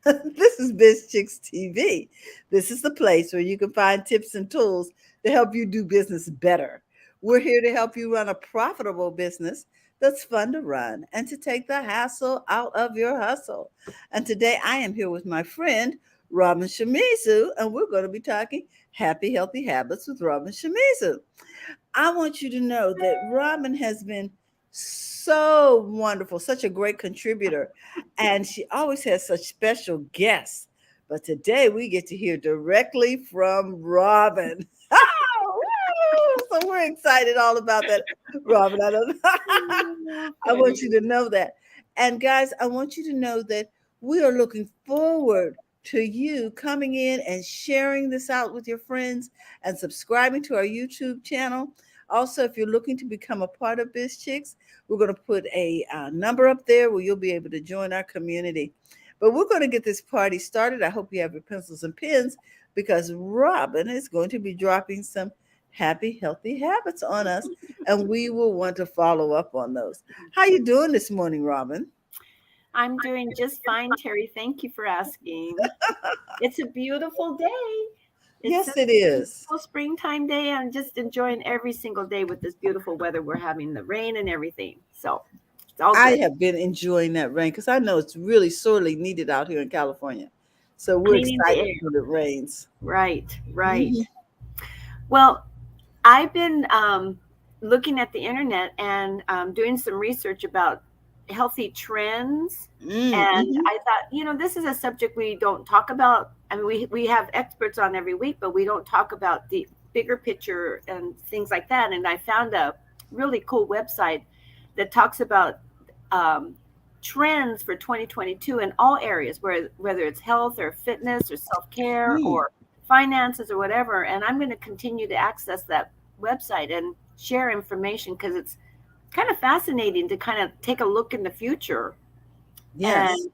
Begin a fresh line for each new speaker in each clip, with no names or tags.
This is BizChicks TV. This is the place where you can find tips and tools to help you do business better. We're here to help you run a profitable business that's fun to run and to take the hassle out of your hustle. And today I am here with my friend, Robin Shimizu, and we're going to be talking happy, healthy habits with Robin Shimizu. I want you to know that Robin has been so wonderful, such a great contributor, and she always has such special guests. But today we get to hear directly from Robin. So we're excited all about that, Robin. I don't I want you to know that. And guys, I want you to know that we are looking forward to you coming in and sharing this out with your friends and subscribing to our YouTube channel. Also, if you're looking to become a part of Biz Chicks, we're going to put a number up there where you'll be able to join our community. But we're going to get this party started. I hope you have your pencils and pens because Robin is going to be dropping some happy, healthy habits on us, and we will want to follow up on those. How you doing this morning, Robin?
I'm doing just fine, Terry. Thank you for asking. It's a beautiful day. It's
Yes, it is.
a springtime day. I'm just enjoying every single day with this beautiful weather. We're having the rain and everything. So it's all
I
good.
have been enjoying that rain because I know it's really sorely needed out here in California. So we're
Cleaning the
excited
air.
when it rains.
Right, right.
Mhm.
Well, I've been looking at the internet and doing some research about healthy trends. And
Mm-hmm.
I thought, this is a subject we don't talk about. I mean, we have experts on every week, but we don't talk about the bigger picture and things like that. And I found a really cool website that talks about um, trends for 2022 in all areas, whether it's health or fitness or self care
Mm.
or finances or whatever. And I'm going to continue to access that website and share information because it's kind of fascinating to kind of take a look in the future
Yes.
and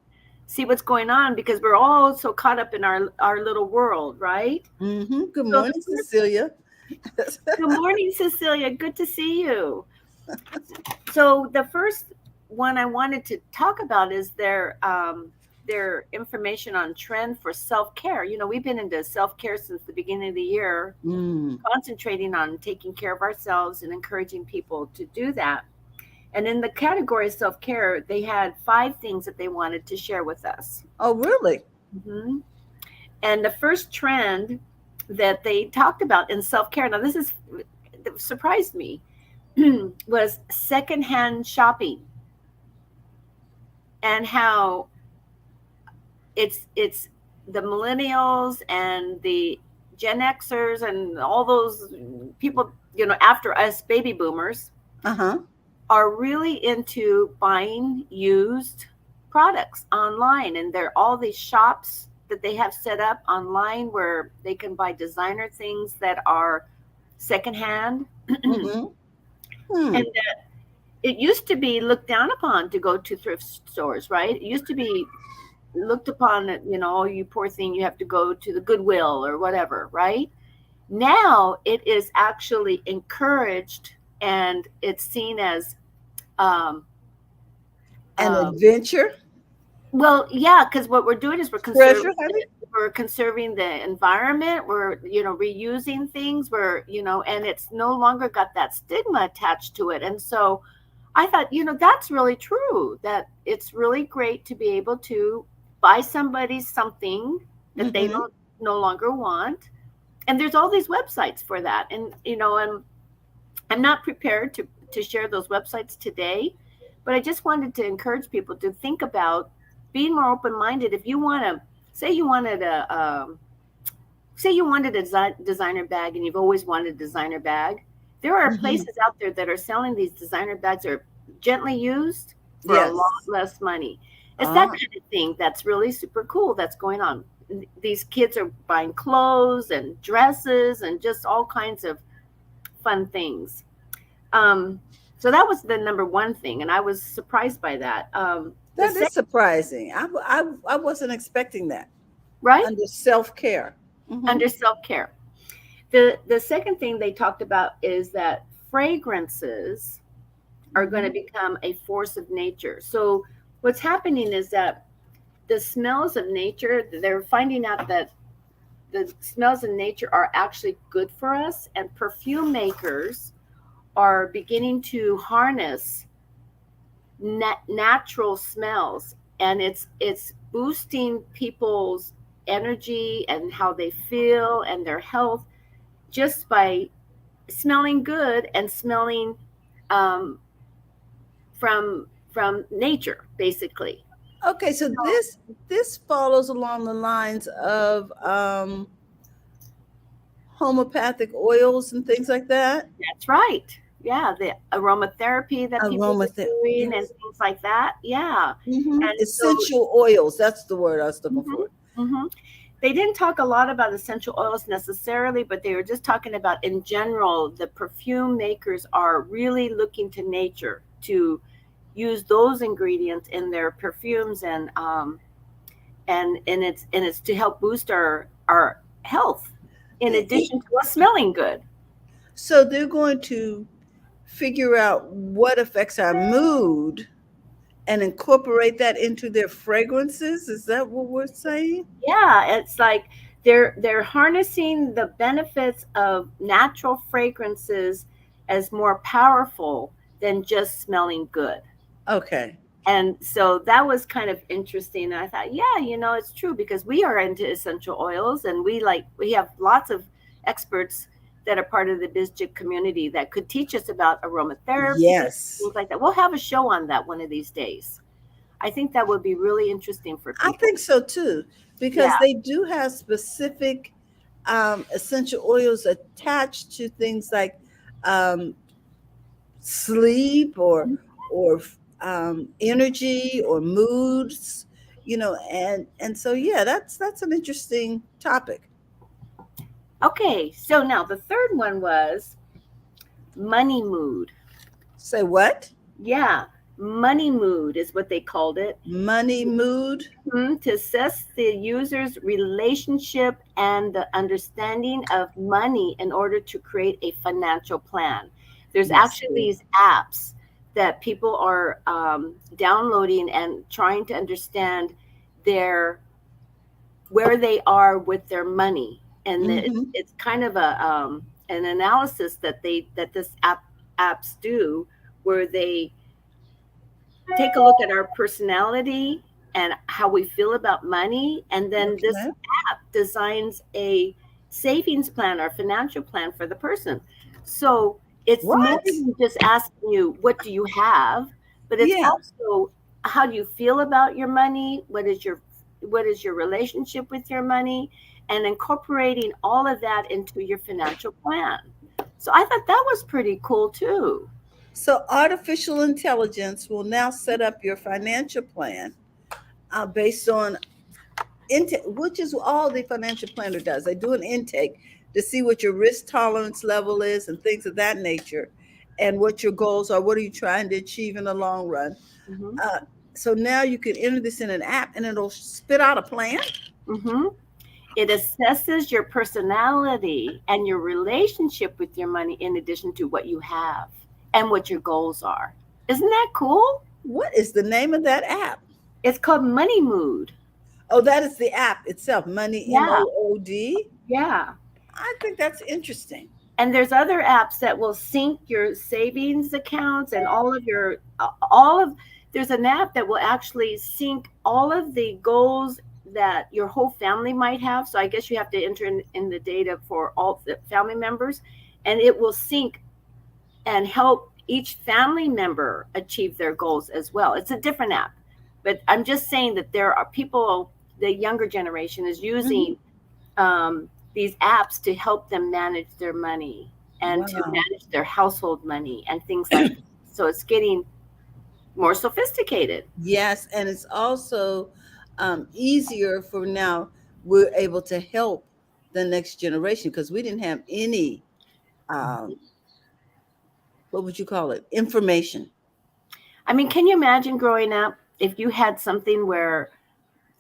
see what's going on because we're all so caught up in our little world, right?
Good
So the
morning,
first,
Cecilia.
good morning, Cecilia. Good to see you. So the first one I wanted to talk about is their information on trend for self care. We've been into self care since the beginning of the year,
Mm.
concentrating on taking care of ourselves and encouraging people to do that. And in the category of self care, they had 5 things that they wanted to share with us.
Oh, really?
hmm And the first trend that they talked about in self care, now this is surprised me, was secondhand shopping and how it's the millennials and the Gen Xers and all those people, after us baby boomers
Uh huh.
are really into buying used products online. And there are all these shops that they have set up online where they can buy designer things that are secondhand. And
Mm-hmm. Hmm.
it used to be looked down upon to go to thrift stores, right? It used to be looked upon, oh, you poor thing, you have to go to the Goodwill or whatever, right? Now it is actually encouraged and it's seen as um,
An
um,
adventure,
well, yeah, because what we're doing is
treasure, honey.
we're conserving the environment. We're reusing things. And it's no longer got that stigma attached to it. And so, I thought that's really true. That it's really great to be able to buy somebody something that they
Mm-hmm.
don't no longer want. And there's all these websites for that. And and I'm not prepared to share those websites today, but I just wanted to encourage people to think about being more open minded. If you want to say you wanted a designer bag and you've always wanted a designer bag, there are
Mm-hmm.
places out there that are selling these designer bags that are gently used for a lot
Yes.
less money. It's that
Ah.
kind of thing that's really super cool that's going on. These kids are buying clothes and dresses and just all kinds of fun things. Um, so that was the number one thing, and I was surprised by that. The
That is
second,
surprising. I wasn't expecting that.
right,
Under self care. Mm-hmm.
under self care. The second thing they talked about is that fragrances are going
Mm-hmm.
to become a force of nature. So what's happening is that the smells of nature, they're finding out that the smells of nature are actually good for us, and perfume makers are beginning to harness natural smells, and it's boosting people's energy and how they feel and their health just by smelling good and smelling um, from nature, basically.
Okay, so
So
this follows along the lines of homeopathic oils and things like that.
that's right. Yeah, the aromatherapy that people are
Aromatherapy,
doing and
yes.
things like that. Yeah, and so
Essential oils. That's the word I was looking
mhm,
for.
mhm. They didn't talk a lot about essential oils necessarily, but they were just talking about in general, the perfume makers are really looking to nature to use those ingredients in their perfumes, and it's to help boost our health in addition to us smelling good.
So they're going to figure out what affects our mood and incorporate that into their fragrances. Is that what we're saying?
Yeah, it's like they're harnessing the benefits of natural fragrances as more powerful than just smelling good.
Okay.
And so that was kind of interesting. And I thought, yeah, it's true because we are into essential oils, and we have lots of experts that are part of the BizChick community that could teach us about aromatherapy,
Yes.
things like that. We'll have a show on that one of these days. I think that would be really interesting for
I
people.
think so too, because
Yeah.
they do have specific essential oils attached to things like um, sleep or energy or moods, and so yeah, that's an interesting topic.
Okay. So now the third one was money mood.
Say what?
Yeah. Money mood is what they called it.
Money mood.
To assess the user's relationship and the understanding of money in order to create a financial plan. There's
I
actually
see.
these apps that people are downloading and trying to understand their where they are with their money, and
Hmm.
it's kind of an analysis that this apps do, where they take a look at our personality and how we feel about money. And then this
Okay.
app designs a savings plan or financial plan for the person. So it's more
What?
than just asking you, what do you have? But it's
Yeah.
also, how do you feel about your money? What is your relationship with your money? And incorporating all of that into your financial plan. So I thought that was pretty cool too.
So artificial intelligence will now set up your financial plan based on intake, which is all the financial planner does. They do an intake to see what your risk tolerance level is and things of that nature, and what your goals are. What are you trying to achieve in the long run?
Hmm.
Uh, so now you can enter this in an app, and it'll spit out a plan.
Hmm. It assesses your personality and your relationship with your money in addition to what you have and what your goals are. Isn't that cool?
What is the name of that app?
It's called Money Mood.
Oh, that is the app itself. Money,
Yeah,
Mood.
yeah.
I think that's interesting.
And there's other apps that will sync your savings accounts and all of there's an app that will actually sync all of the goals that your whole family might have. So I guess you have to enter in the data for all the family members, and it will sync and help each family member achieve their goals as well. It's a different app, but I'm just saying that there are people, the younger generation is
Hmm.
using these apps to help them manage their money and to
Wow.
manage their household money and things like that. So it's getting more sophisticated.
Yes, and it's also easier for now. We're able to help the next generation because we didn't have any, um, what would you call it, information.
I mean, can you imagine growing up if you had something where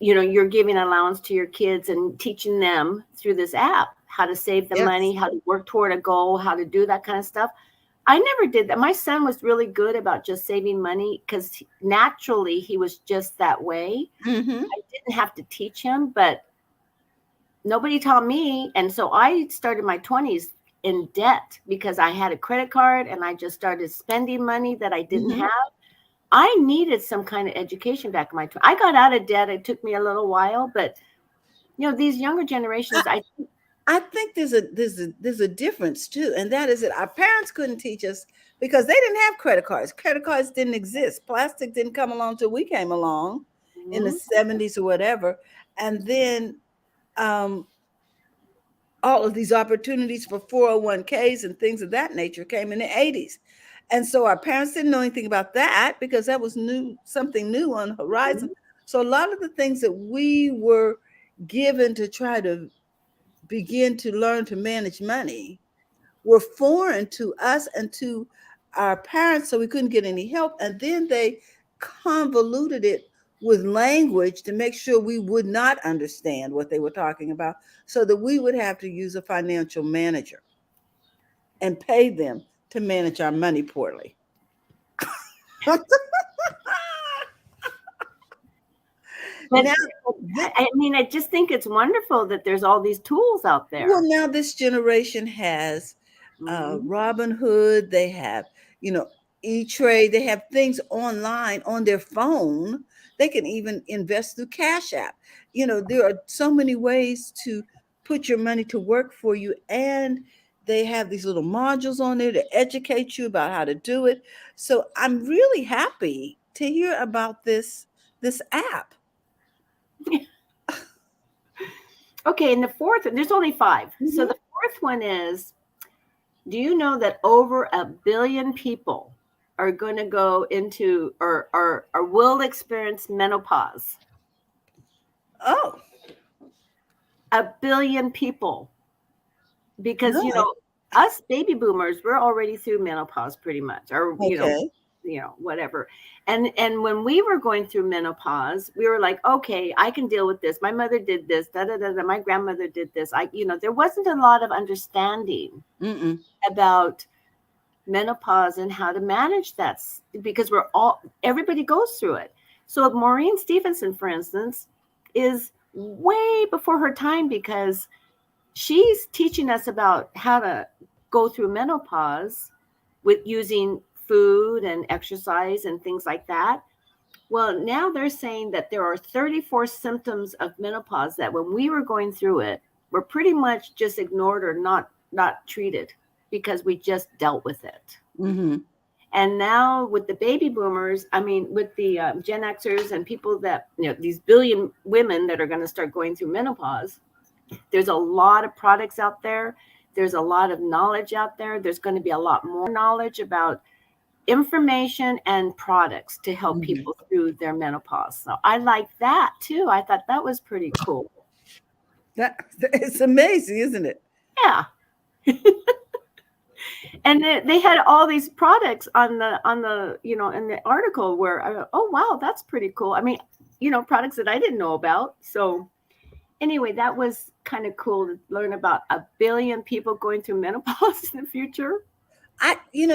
you're giving allowance to your kids and teaching them through this app how to save the money,
Yes.
how to work toward a goal, how to do that kind of stuff? I never did that. My son was really good about just saving money because naturally he was just that way.
Mm-hmm.
I didn't have to teach him, but nobody taught me. And so I started my 20s in debt because I had a credit card and I just started spending money that I didn't
Mm-hmm.
have. I needed some kind of education back in my 20s. I got out of debt. It took me a little while, but these younger generations, I think.
I think there's a difference too, and that is that our parents couldn't teach us because they didn't have credit cards. Credit cards didn't exist. Plastic didn't come along till we came along in the
Mhm.
70s or whatever. And then um, all of these opportunities for 401ks and things of that nature came in the 80s. And so our parents didn't know anything about that because that was new, something new on the horizon.
Mhm.
So a lot of the things that we were given to try to begin to learn to manage money were foreign to us and to our parents, so we couldn't get any help. And then they convoluted it with language to make sure we would not understand what they were talking about, so that we would have to use a financial manager and pay them to manage our money poorly.
But
Now,
I mean, I just think it's wonderful that there's all these tools out
well,
there.
now this generation has
Mhm.
Robinhood. They have, you know, E-Trade. They have things online on their phone. They can even invest through Cash App. You know, there are so many ways to put your money to work for you, and they have these little modules on there to educate you about how to do it. So I'm really happy to hear about this app.
Okay, and the fourth, there's only five. So
Mhm.
the fourth one is, do you know that over 1 billion people are going to go into or will experience menopause?
Oh,
1 billion people. Because,
no,
us baby boomers, we're already through menopause pretty much, or,
okay.
whatever. And when we were going through menopause, we were like, okay, I can deal with this. My mother did this, da da da da. My grandmother did this. There wasn't a lot of understanding
Mm-mm.
about menopause and how to manage that because everybody goes through it. So Maureen Stevenson, for instance, is way before her time because she's teaching us about how to go through menopause with using food and exercise and things like that. Well, now they're saying that there are 34 symptoms of menopause that when we were going through it, were pretty much just ignored or not treated because we just dealt with it.
Mm-hmm.
And now with the baby boomers, I mean, with the Gen Xers and people that, these billion women that are going to start going through menopause, there's a lot of products out there. There's a lot of knowledge out there. There's going to be a lot more knowledge about information and products to help
Mm-hmm.
people through their menopause. So I like that too. I thought that was pretty cool.
That it's amazing, isn't it?
Yeah. And they had all these products on the in the article where oh wow, that's pretty cool. I mean, products that I didn't know about. So anyway, that was kind of cool to learn about 1 billion people going through menopause in the future.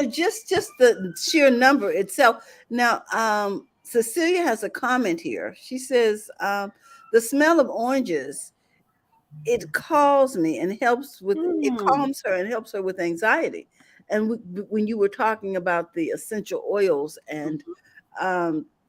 Just the sheer number itself. Now, Cecilia has a comment here. She says, the smell of oranges, it calls me and it
Hmm.
calms her and helps her with anxiety. And when you were talking about the essential oils and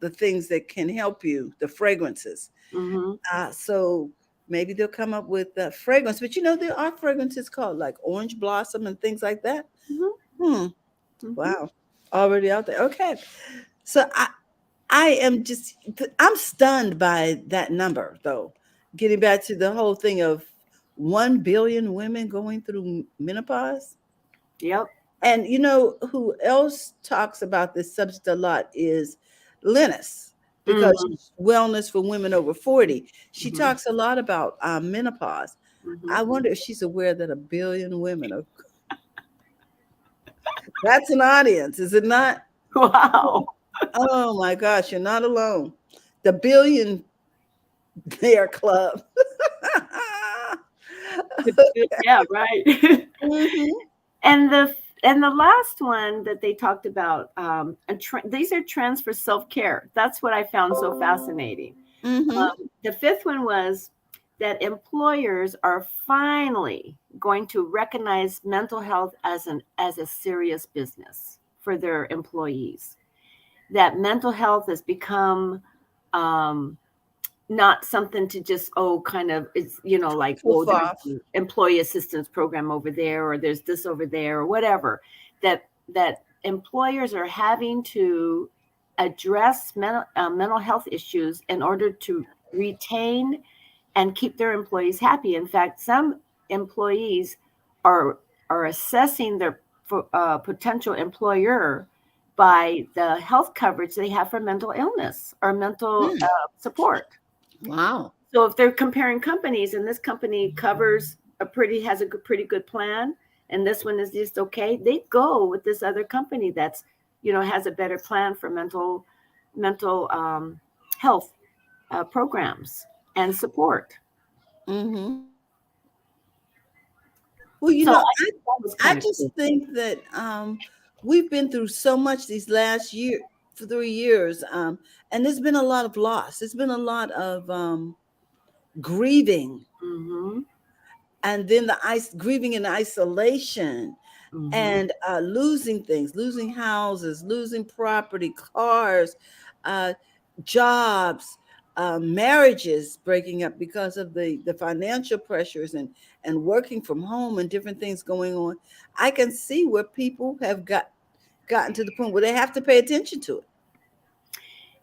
the things that can help you, the fragrances,
Mm-hmm.
so maybe they'll come up with fragrance. But there are fragrances called like orange blossom and things like that.
Mm-hmm.
Hmm.
Mm-hmm.
Wow. Already out there. Okay. So I am just I'm stunned by that number though. Getting back to the whole thing of 1 billion women going through menopause.
Yep.
And who else talks about this subject a lot is Linus, because
Mm-hmm.
wellness for women over 40. She
Mm-hmm.
talks a lot about menopause.
Mm-hmm.
I wonder if she's aware that 1 billion women are that's an audience, is it not?
Wow.
Oh my gosh, you're not alone. The Billionaire Club.
Yeah, right.
Mhm.
And And the last one that they talked about, these are trends for self care. That's what I found so fascinating.
Mm-hmm.
The fifth one was that employers are finally going to recognize mental health as a serious business for their employees. That mental health has become um, not something to just kind of it's like,
Full
there's
off.
an employee assistance program over there, or there's this over there, or whatever. That employers are having to address mental health issues in order to retain and keep their employees happy. In fact, some employees are assessing their potential employer by the health coverage they have for mental illness or mental
Mm.
support.
Wow.
So if they're comparing companies, and this company covers pretty good plan, and this one is just okay, they go with this other company that's has a better plan for mental health programs and support.
Mm-hmm. Well,
So that was
I
kind of
just
cool.
think that we've been through so much these last year, 3 years, and there's been a lot of loss. There's been a lot of grieving,
Mm-hmm.
and then the grieving in isolation,
Mm-hmm.
and losing things, losing houses, losing property, cars, uh, jobs, marriages breaking up because of the financial pressures, and working from home and different things going on. I can see where people have gotten to the point where they have to pay attention to it.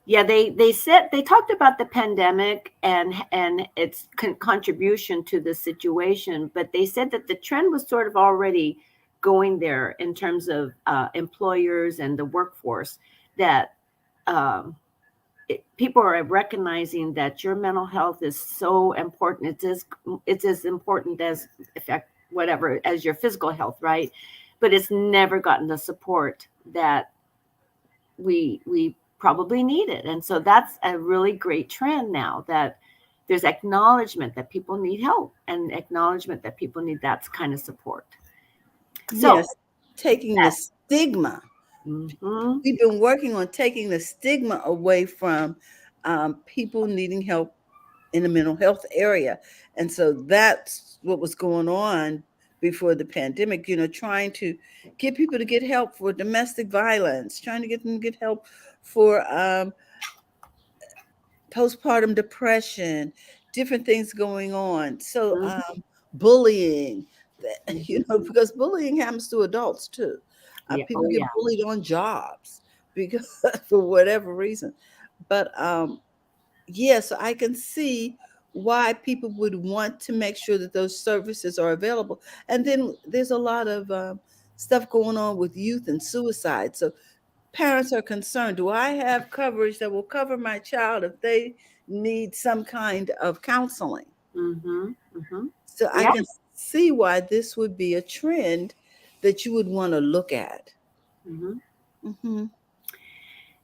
Yeah, they talked about the pandemic and its contribution to the situation, but they said that the trend was sort of already going there in terms of employers and the workforce, that um, people are recognizing that your mental health is so important. It's as important as effect whatever as your physical health, right? But it's never gotten the support that we probably need it. And so that's a really great trend now, that there's acknowledgement that people need help and acknowledgement that people need that kind of support. So,
Yes, taking the stigma.
mm-hmm,
We've been working on taking the stigma away from people needing help in the mental health area. And so that's what was going on before the pandemic, trying to get people to get help for domestic violence, trying to get them to get help for postpartum depression, different things going on. So,
mm-hmm,
bullying,
mm-hmm.
because bullying happens to adults too.
Yeah,
People
oh
get
yeah.
bullied on jobs because for whatever reason. But yeah, so I can see why people would want to make sure that those services are available. And then there's a lot of stuff going on with youth and suicide. So parents are concerned, do I have coverage that will cover my child if they need some kind of counseling?
Mm-hmm, mm-hmm.
So I
Yeah.
can see why this would be a trend that you would want to look at.
Mm-hmm.
Hmm.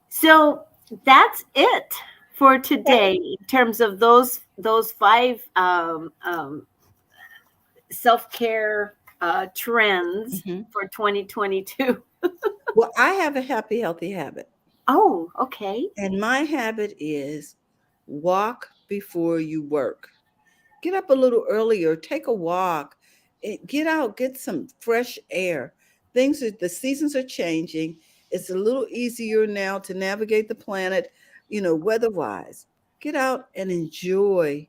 So that's it for today in terms of those five self-care trends
Hmm.
for 2022.
Well, I have a happy, healthy habit.
Oh, okay.
And my habit is walk before you work. Get up a little earlier, take a walk, get out, get some fresh air. The seasons are changing. It's a little easier now to navigate the planet, weather-wise. Get out and enjoy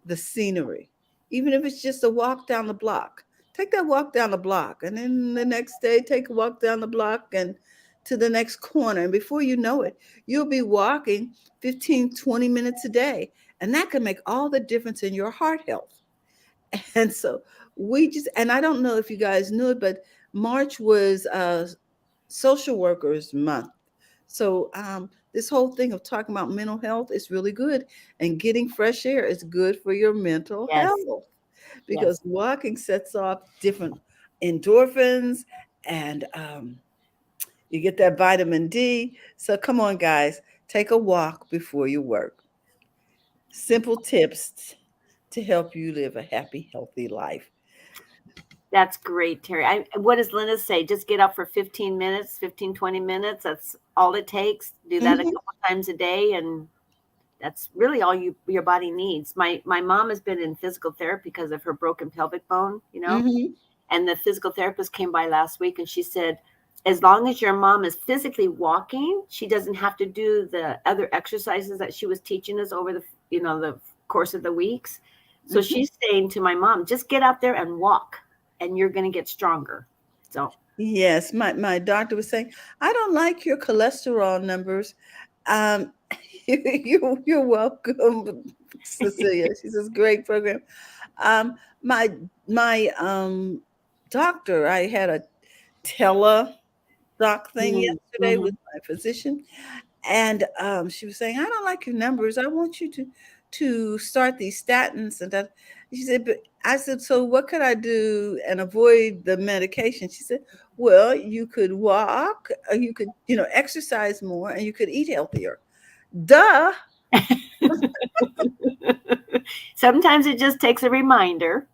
the scenery. Even if it's just a walk down the block. Take that walk down the block, and then the next day take a walk down the block and to the next corner. And before you know it, you'll be walking 15, 20 minutes a day, and that can make all the difference in your heart health. And so and I don't know if you guys knew it, but March was social workers month. So this whole thing of talking about mental health is really good, and getting fresh air is good for your mental
Yes.
health, because
Yes.
walking sets off different endorphins, and you get that vitamin D. So come on, guys, take a walk before you work. Simple tips to help you live a happy, healthy life.
That's great, Terry. What does Linda say? Just get up for 15 minutes, 15, 20 minutes. That's all it takes. Do that a
Hmm.
couple times a day, and that's really all your body needs. My mom has been in physical therapy because of her broken pelvic bone,
Hmm.
and the physical therapist came by last week and she said, as long as your mom is physically walking, she doesn't have to do the other exercises that she was teaching us over the course of the weeks. So
Hmm.
she's saying to my mom, just get out there and walk and you're going to get stronger. So
Yes, my doctor was saying, I don't like your cholesterol numbers. Um, you're welcome, Cecilia. She says, great program. Um, my doctor, I had a tele doc thing yesterday
mm-hmm.
with my physician, and she was saying, I don't like your numbers. I want you to start these statins and that. She said, but I said, so what could I do and avoid the medication? She said, well, you could walk, you could, exercise more, and you could eat healthier. Duh.
Sometimes it just takes a reminder.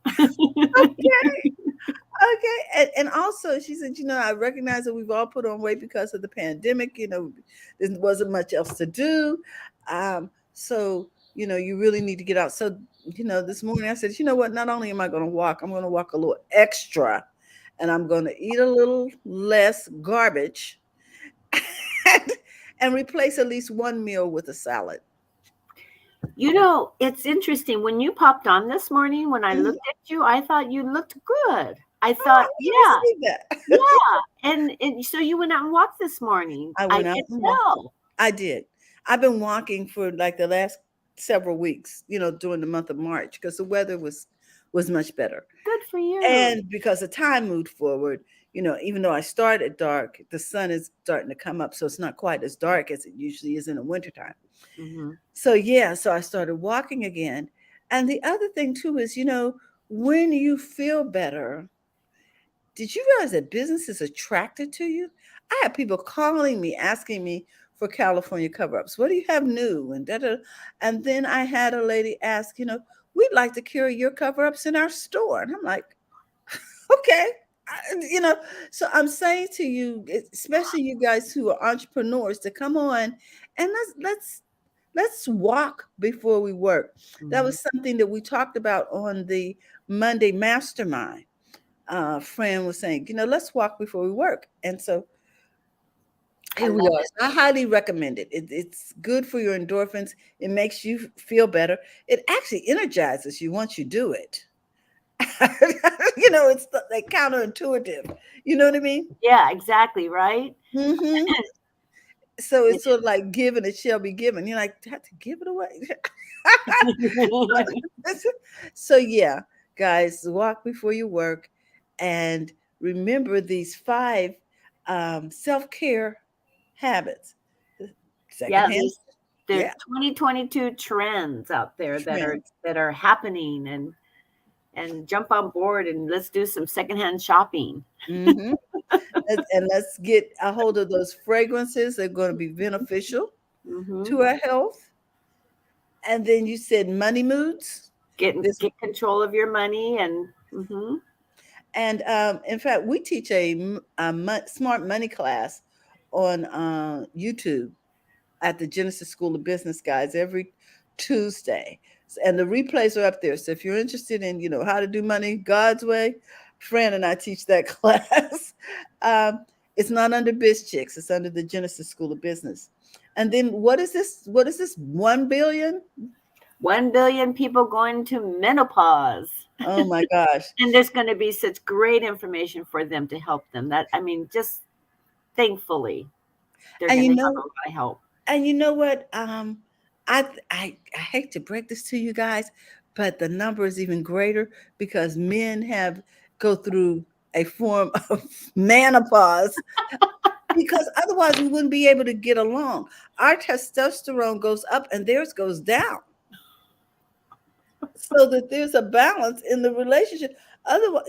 Okay. And also, she said, I recognize that we've all put on weight because of the pandemic. There wasn't much else to do. So, you really need to get out. So, this morning I said, you know what? Not only am I going to walk, I'm going to walk a little extra and I'm going to eat a little less garbage and, and replace at least one meal with a salad.
It's interesting. When you popped on this morning, when I
Mhm.
looked at you, I thought you looked good. I
Oh,
thought,
you
yeah,
received that.
yeah. And so you went out and walked this morning.
I
I
went out
could
and walked.
tell.
I did. I've been walking for like the last several weeks, during the month of March because the weather was much better.
Good for you.
And because the time moved forward, even though I started dark, the sun is starting to come up, so it's not quite as dark as it usually is in the wintertime.
Hmm.
So yeah, so I started walking again. And the other thing too is, when you feel better, did you realize that business is attracted to you? I have people calling me, asking me for California cover-ups. What do you have new? And and then I had a lady ask, we'd like to carry your cover-ups in our store. And I'm like, okay. You know, so I'm saying to you, especially you guys who are entrepreneurs, to come on and let's walk before we work. That
Hmm.
was something that we talked about on the Monday mastermind. Friend was saying, let's walk before we work. And so
I
here we
love
are.
it.
So I highly recommend it. It's good for your endorphins. It makes you feel better. It actually energizes you once you do it. It's like counterintuitive. You know what I mean?
Yeah, exactly. Right.
Hmm. So
It
it's sort of like given, it shall be given. You're like, have to give it away.
is.
So yeah, guys, walk before you work, and remember these five self-care habits.
Yeah,
Secondhand,
there's
yeah,
2022 trends out there that are
trends.
that are happening, and jump on board and let's do some secondhand shopping.
Hmm. And let's get a hold of those fragrances. They're going to be beneficial
Hmm.
to our health. And then you said money moods. This
Get control of your money and hmm.
And in fact, we teach a smart money class on YouTube at the Genesis School of Business, guys, every Tuesday. And the replays are up there. So if you're interested in, how to do money God's way, Fran and I teach that class. It's not under BizChicks. It's under the Genesis School of Business. And then what is this? What is this? 1 billion?
1 billion people going to menopause.
Oh my gosh.
And there's going to be such great information for them to help them. That, I mean, just thankfully, they're
And
going to
you
have a
know,
lot of help.
And you know what? I hate to break this to you guys, but the number is even greater because men have go through a form of menopause because otherwise we wouldn't be able to get along. Our testosterone goes up and theirs goes down, so that there's a balance in the relationship. Otherwise,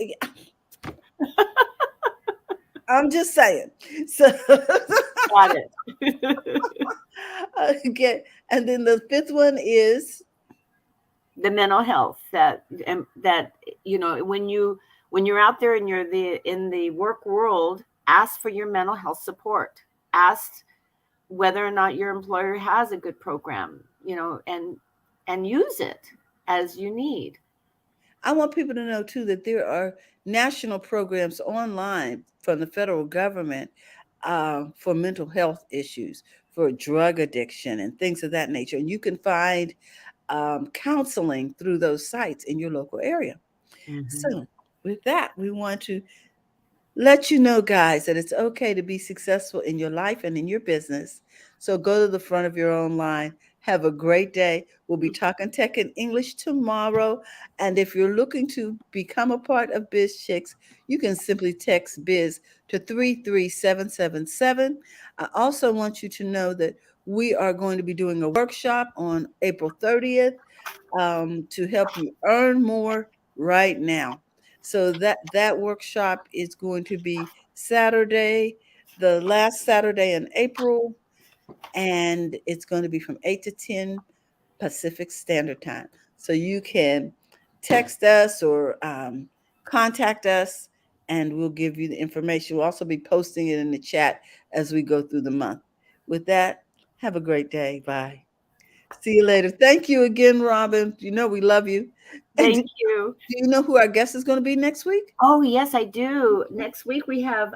I'm just saying. So
Got it.
again, and then the fifth one is
The mental health that, that when when you're out there and you're in the work world, ask for your mental health support. Ask whether or not your employer has a good program, and use it as you need.
I want people to know too that there are national programs online from the federal government for mental health issues, for drug addiction, and things of that nature. And you can find counseling through those sites in your local area.
Mm-hmm.
So, with that, we want to let you know, guys, that it's okay to be successful in your life and in your business. So go to the front of your own line. Have a great day. We'll be talking tech and English tomorrow. And if you're looking to become a part of BizChicks, you can simply text Biz to 33777. I also want you to know that we are going to be doing a workshop on April 30th to help you earn more right now. So that workshop is going to be Saturday, the last Saturday in April, and it's going to be from 8 to 10 Pacific Standard Time. So you can text us or contact us, and we'll give you the information. We'll also be posting it in the chat as we go through the month. With that, have a great day. Bye. See you later. Thank you again, Robin. You know we love you. And
Thank you.
do you know who our guest is going to be next week?
Oh, yes, I do. Next week we have,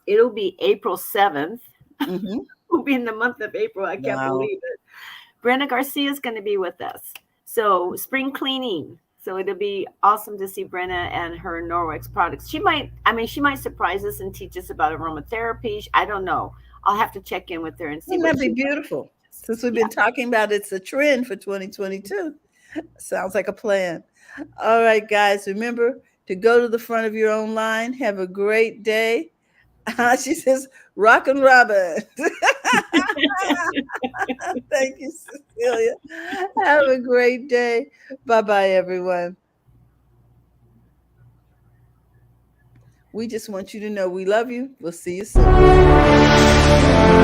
it'll be April 7th.
Mm-hmm.
We'll be in the month of April. I can't
Wow.
believe it. Brenna Garcia is going to be with us. So spring cleaning. So it'll be awesome to see Brenna and her Norwex products. She might surprise us and teach us about aromatherapy. I don't know. I'll have to check in with her and see
Wouldn't
what
that be
she.
beautiful? Since we've
Yeah.
been talking about it's a trend for 2022. Sounds like a plan. All right, guys, remember to go to the front of your own line. Have a great day. She says, rock and robin. Thank you, Cecilia. Have a great day. Bye bye, everyone. We just want you to know we love you. We'll see you soon.